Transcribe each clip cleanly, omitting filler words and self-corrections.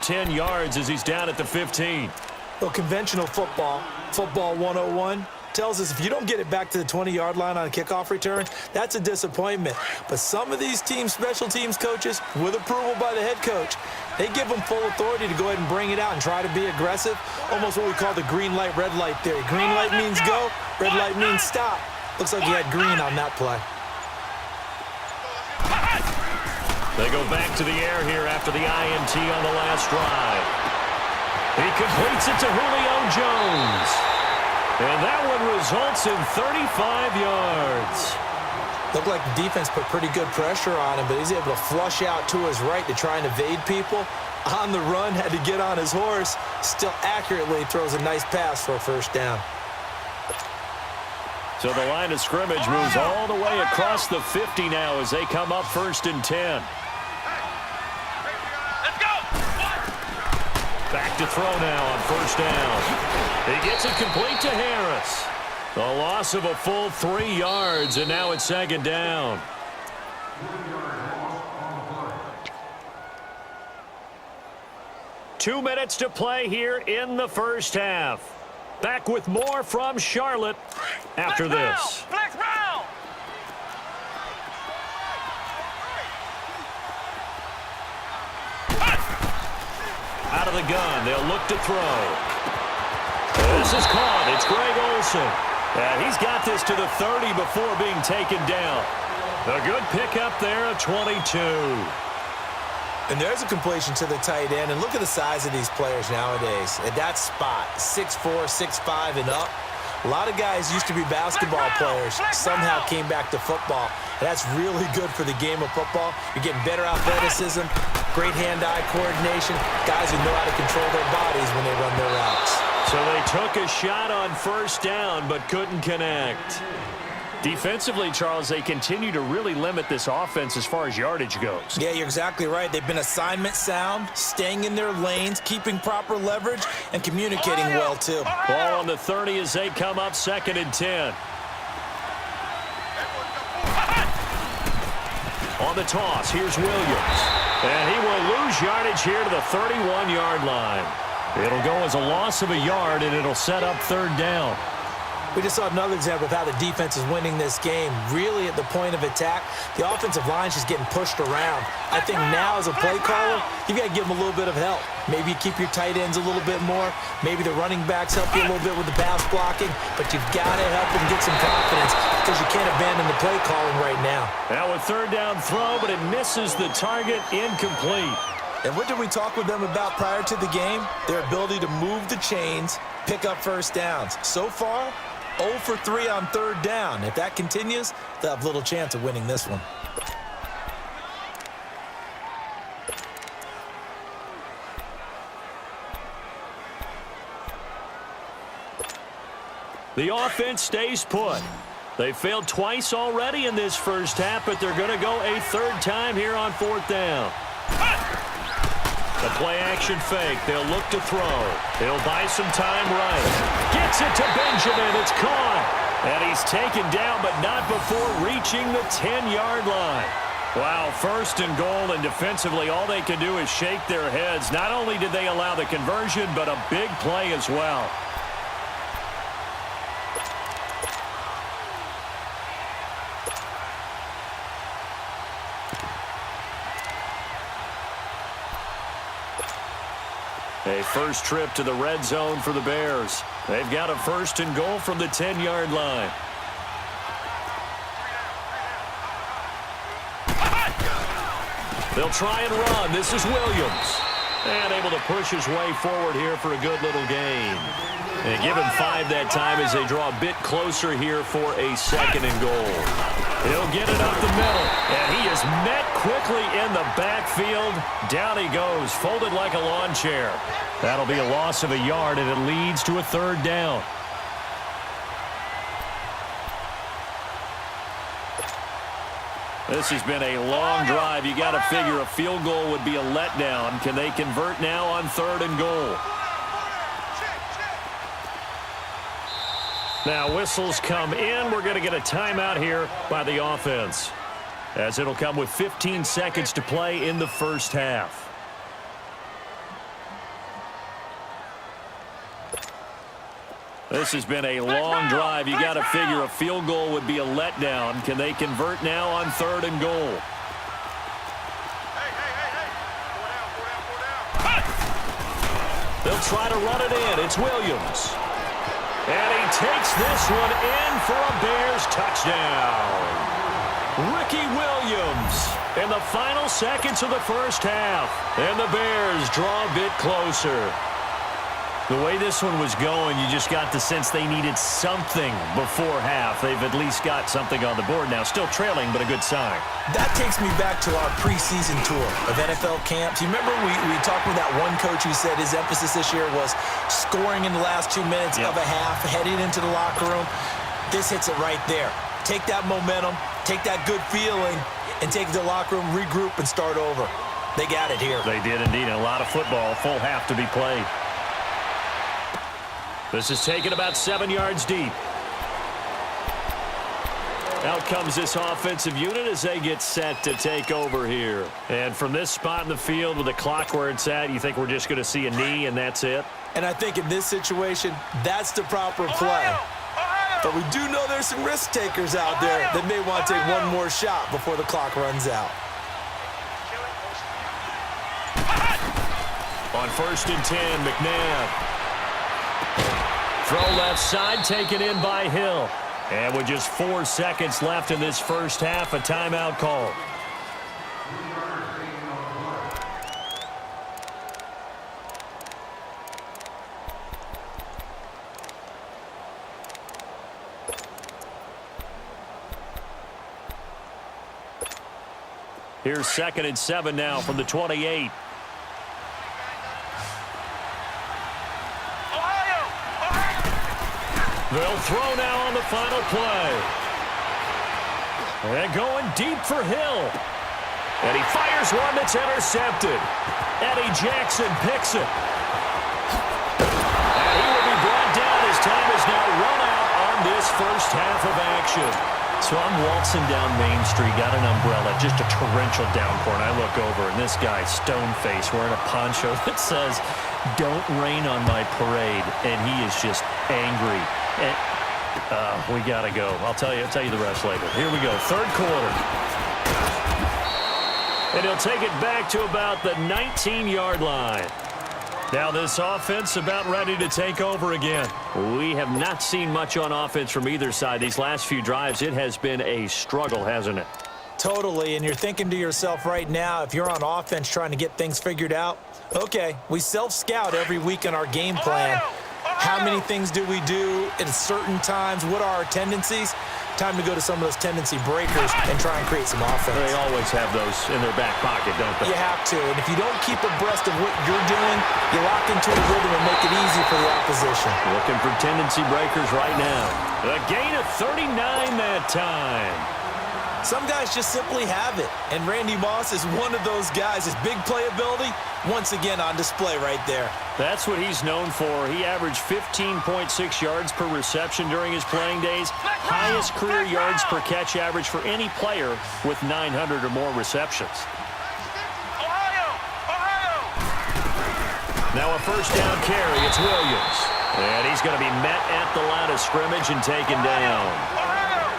10 yards as he's down at the 15. Well, conventional football 101, tells us if you don't get it back to the 20-yard line on a kickoff return, that's a disappointment. But some of these team special teams coaches, with approval by the head coach, they give them full authority to go ahead and bring it out and try to be aggressive, almost what we call the green light, red light theory. Green light means go, red light means stop. Looks like he had green on that play. They go back to the air here after the INT on the last drive. He completes it to Julio Jones. And that one results in 35 yards. Looked like the defense put pretty good pressure on him, but he's able to flush out to his right to try and evade people. On the run, had to get on his horse. Still accurately throws a nice pass for a first down. So the line of scrimmage moves all the way across the 50 now as they come up 1st and 10. Back to throw now on 1st down. He gets it complete to Harris. A loss of a full 3 yards, and now it's 2nd down. Two minutes to play here in the first half. Back with more from Charlotte after this. Out of the gun, they'll look to throw. This is caught. It's Greg Olsen. And he's got this to the 30 before being taken down. A good pickup there of 22. And there's a completion to the tight end. And look at the size of these players nowadays. At that spot, 6'4", 6'5", and up. A lot of guys used to be basketball players, somehow came back to football. And that's really good for the game of football. You're getting better athleticism, great hand-eye coordination, guys who know how to control their bodies when they run their routes. So they took a shot on 1st down but couldn't connect. Defensively, Charles, they continue to really limit this offense as far as yardage goes. Yeah, you're exactly right. They've been assignment sound, staying in their lanes, keeping proper leverage, and communicating well, too. Ball on the 30 as they come up 2nd and 10. On the toss, here's Williams. And he will lose yardage here to the 31-yard line. It'll go as a loss of a yard, and it'll set up 3rd down. We just saw another example of how the defense is winning this game. Really at the point of attack, the offensive line's just getting pushed around. I think now as a play caller, you've got to give them a little bit of help. Maybe you keep your tight ends a little bit more. Maybe the running backs help you a little bit with the pass blocking. But you've got to help them get some confidence because you can't abandon the play calling right now. Now a 3rd down throw, but it misses the target, incomplete. And what did we talk with them about prior to the game? Their ability to move the chains, pick up 1st downs. So far, 0 for 3 on 3rd down. If that continues, they'll have little chance of winning this one. The offense stays put. They failed twice already in this first half, but they're going to go a 3rd time here on 4th down. The play-action fake. They'll look to throw. He'll buy some time right. Gets it to Benjamin. It's caught. And he's taken down, but not before reaching the 10-yard line. Wow, 1st and goal, and defensively, all they can do is shake their heads. Not only did they allow the conversion, but a big play as well. A first trip to the red zone for the Bears. They've got a 1st and goal from the 10-yard line. They'll try and run. This is Williams. And able to push his way forward here for a good little gain. And give him 5 that time as they draw a bit closer here for a 2nd and goal. He'll get it up the middle. And he is met quickly in the backfield. Down he goes, folded like a lawn chair. That'll be a loss of a yard, and it leads to a 3rd down. This has been a long drive. You got to figure a field goal would be a letdown. Can they convert now on 3rd and goal? Now whistles come in. We're going to get a timeout here by the offense, as it'll come with 15 seconds to play in the first half. This has been a long drive. You got to figure a field goal would be a letdown. Can they convert now on 3rd and goal? They'll try to run it in. It's Williams. And he takes this one in for a Bears touchdown. Ricky Williams in the final seconds of the first half. And the Bears draw a bit closer. The way this one was going, you just got the sense they needed something before half. They've at least got something on the board now. Still trailing, but a good sign. That takes me back to our preseason tour of NFL camps. You remember we talked with that one coach who said his emphasis this year was scoring in the last 2 minutes of a half, heading into the locker room. This hits it right there. Take that momentum, take that good feeling, and take it to the locker room, regroup, and start over. They got it here. They did indeed. A lot of football, full half to be played. This is taken about 7 yards deep. Out comes this offensive unit as they get set to take over here. And from this spot in the field with the clock where it's at, you think we're just going to see a knee and that's it? And I think in this situation, that's the proper play. But we do know there's some risk takers out there that may want to take one more shot before the clock runs out. On 1st and 10, McNabb. Throw left side, taken in by Hill. And with just 4 seconds left in this first half, a timeout call. Here's 2nd and 7 now from the 28. They'll throw now on the final play. And going deep for Hill. And he fires one that's intercepted. Eddie Jackson picks it. And he will be brought down as time is now run out on this first half of action. So I'm waltzing down Main Street, got an umbrella, just a torrential downpour, and I look over, and this guy, stone-faced, wearing a poncho that says, "Don't rain on my parade," and he is just angry. And, we got to go. I'll tell you the rest later. Here we go, 3rd quarter. And he'll take it back to about the 19-yard line. Now this offense about ready to take over again. We have not seen much on offense from either side. These last few drives, it has been a struggle, hasn't it? Totally, and you're thinking to yourself right now, if you're on offense trying to get things figured out, okay, we self-scout every week in our game plan. How many things do we do at certain times? What are our tendencies? Time to go to some of those tendency breakers and try and create some offense. They always have those in their back pocket, don't they? You have to, and if you don't keep abreast of what you're doing, you lock into a rhythm and make it easy for the opposition. Looking for tendency breakers right now. A gain of 39 that time. Some guys just simply have it, and Randy Moss is one of those guys. His big playability, once again on display right there. That's what he's known for. He averaged 15.6 yards per reception during his playing days. Highest career yards per catch average for any player with 900 or more receptions. Now a first down carry. It's Williams. And he's going to be met at the line of scrimmage and taken down.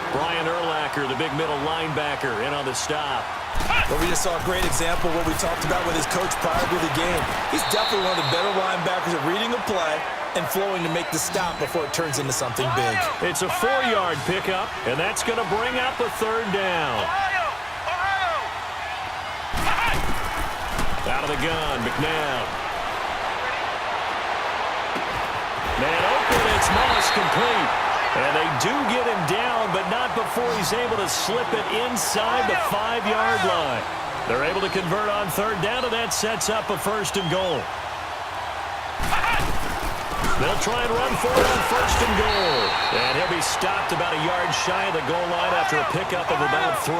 Brian Urlacher, the big middle linebacker, in on the stop. But we just saw a great example of what we talked about with his coach prior to the game. He's definitely one of the better linebackers at reading a play and flowing to make the stop before it turns into something big. It's a 4-yard pickup, and that's going to bring up a 3rd down. Out of the gun, McNabb. Man open, it's Moss complete. And they do get him down, but not before he's able to slip it inside the 5-yard line. They're able to convert on 3rd down, and that sets up a 1st and goal. They'll try and run for it on 1st and goal. And he'll be stopped about a yard shy of the goal line after a pickup of about 3.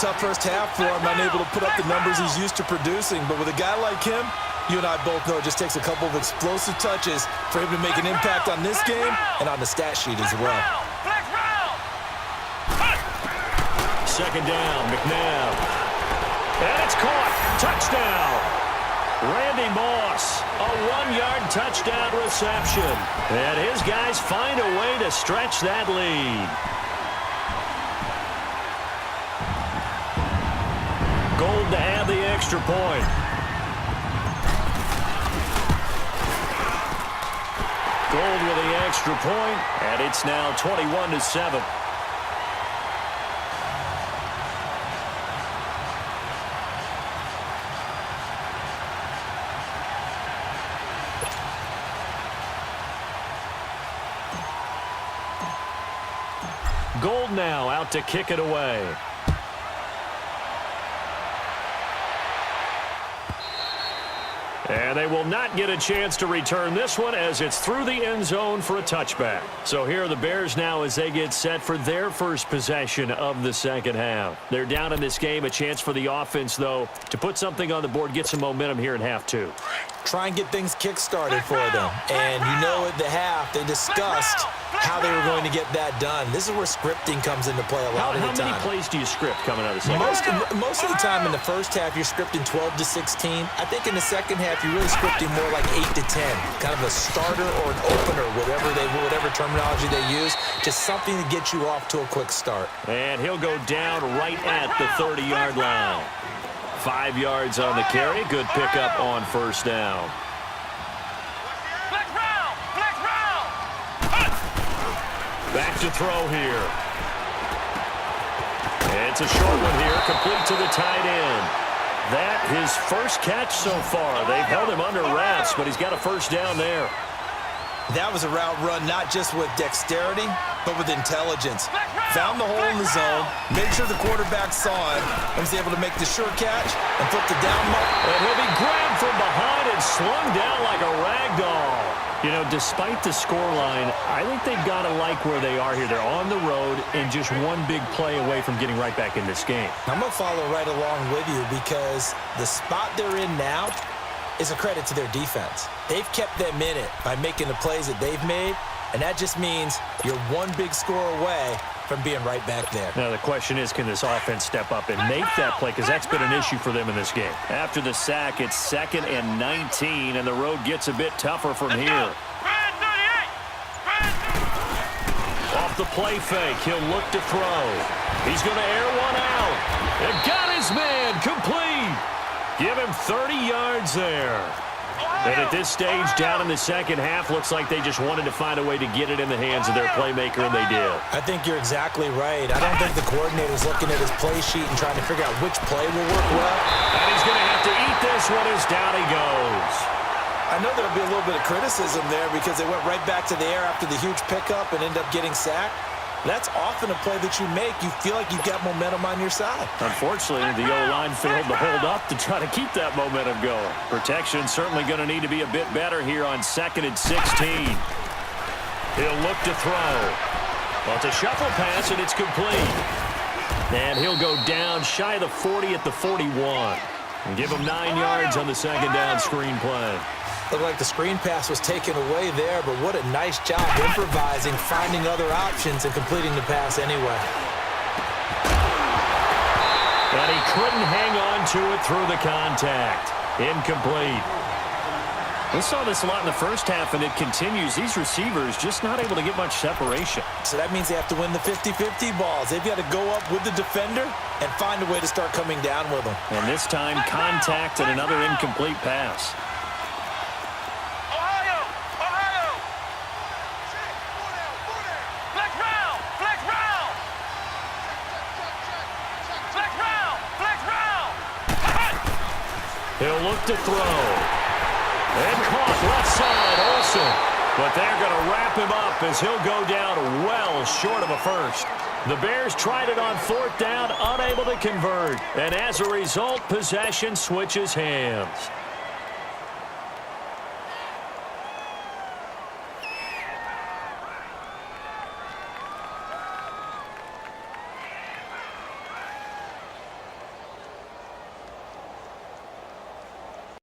Tough first half for him, unable to put up the numbers he's used to producing. But with a guy like him, you and I both know it just takes a couple of explosive touches for him to make an impact on this game and on the stat sheet as well. 2nd down, McNabb. And it's caught. Touchdown. Randy Moss Moss, a 1-yard touchdown reception. And his guys find a way to stretch that lead. Gold to add the extra point. Gold with the extra point, and it's now 21-7. Gold now out to kick it away. And they will not get a chance to return this one as it's through the end zone for a touchback. So here are the Bears now as they get set for their first possession of the second half. They're down in this game. A chance for the offense, though, to put something on the board, get some momentum here in half two. Try and get things kick-started for them. And you know at the half, they discussed how they were going to get that done. This is where scripting comes into play a lot of the time. How many plays do you script coming out of the second half? Most of the time in the first half, you're scripting 12 to 16. I think in the second half, you're really scripting more like 8 to 10. Kind of a starter or an opener, whatever terminology they use. Just something to get you off to a quick start. And he'll go down right at the 30-yard line. 5 yards on the carry. Good pickup on first down. Back to throw here. It's a short one here, complete to the tight end. That his first catch so far. They've held him under wraps, but he's got a first down there. That was a route run not just with dexterity, but with intelligence. Found the hole in the zone, made sure the quarterback saw it, and was able to make the sure catch and put the down mark. And he'll be grabbed from behind and slung down like a rag doll. You know, despite the scoreline, I think they've got to like where they are here. They're on the road and just one big play away from getting right back in this game. I'm going to follow right along with you because the spot they're in now is a credit to their defense. They've kept them in it by making the plays that they've made, and that just means you're one big score away from being right back there. Now the question is, can this offense step up and make that play? Because that's been an issue for them in this game. After the sack, it's 2nd and 19, and the road gets a bit tougher from here. Off the play fake, he'll look to throw. He's going to air one out. And got his man complete. Give him 30 yards there. And at this stage, down in the second half, looks like they just wanted to find a way to get it in the hands of their playmaker, and they did. I think you're exactly right. I don't think the coordinator's looking at his play sheet and trying to figure out which play will work well. And he's going to have to eat this one as down he goes. I know there'll be a little bit of criticism there because they went right back to the air after the huge pickup and ended up getting sacked. That's often a play that you make. You feel like you've got momentum on your side. Unfortunately, the O-line failed to hold up to try to keep that momentum going. Protection certainly going to need to be a bit better here on 2nd and 16. He'll look to throw. Well, it's a shuffle pass, and it's complete. And he'll go down shy of the 40 at the 41. And give him 9 yards on the second down screen play. Looked like the screen pass was taken away there, but what a nice job improvising, finding other options, and completing the pass anyway. And he couldn't hang on to it through the contact. Incomplete. We saw this a lot in the first half, and it continues. These receivers just not able to get much separation. So that means they have to win the 50-50 balls. They've got to go up with the defender and find a way to start coming down with them. And this time, contact and another incomplete pass. He'll look to throw. And caught left side, Olsen. But they're going to wrap him up as he'll go down well short of a first. The Bears tried it on 4th down, unable to convert. And as a result, possession switches hands.